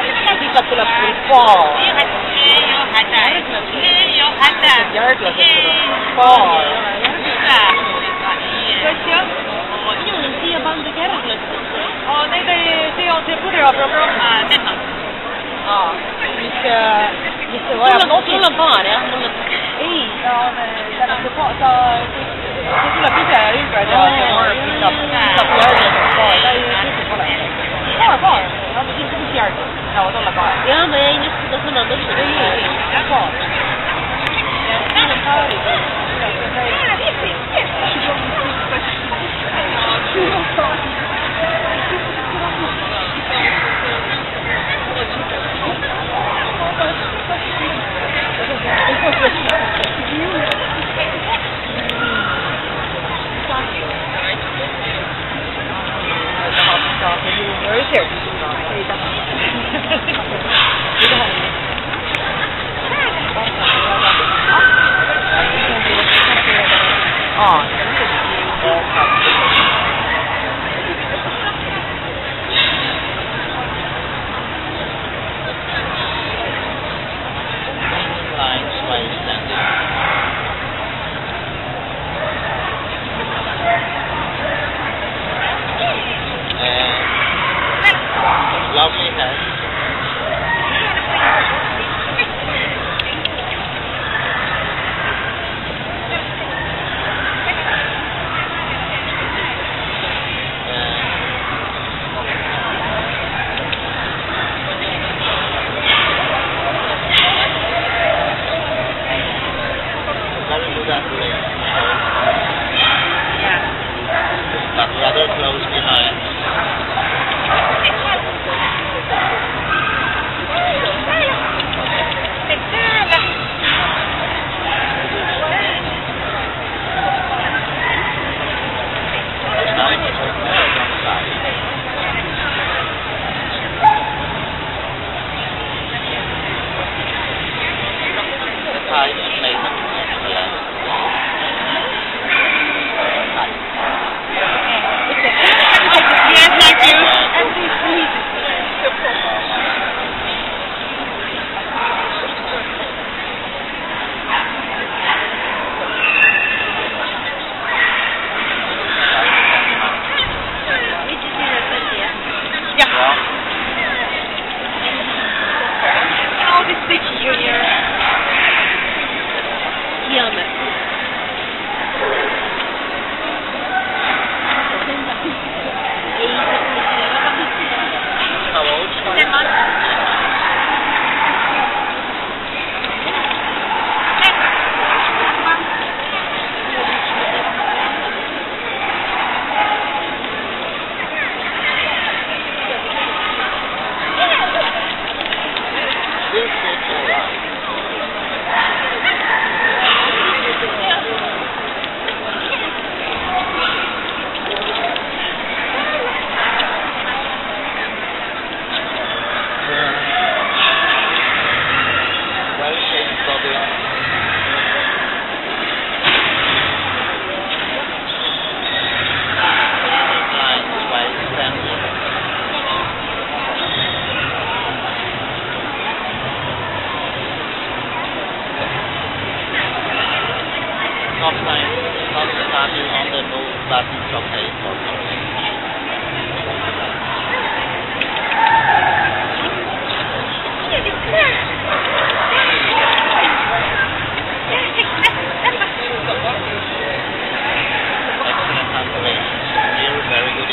tule, siit tuleb küll paar. Järglased tuleb paar. Kas jah? Minul on siia pandud järglased. See on see põdeaprogramm. Mis see vajab? Sul on paar, jah? Ei, see tuleb ise ümber ja see marv pistab järglased paar. Ta ei tõsib ole. Paar. Mis järglased saavad olla paar? Jah, ma jäin just seda sõna mõtlema. Ei, paar. Siin on paarid. Lovely head. Let me do that leg. But rather close behind. On the no button okay for excellent cancellation. Here, very good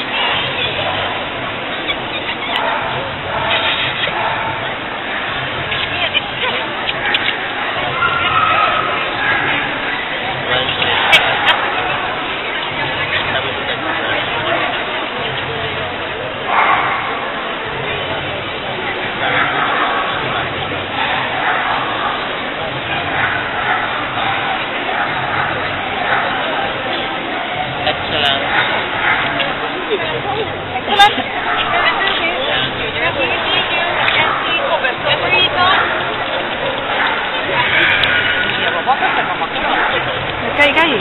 käi.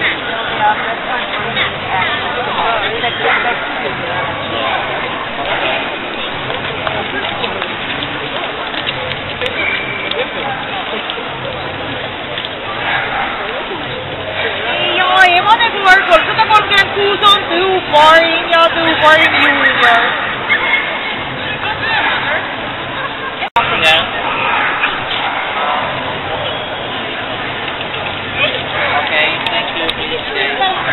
Morgan Cousin, too boring, junior. Yeah. Okay, thank you.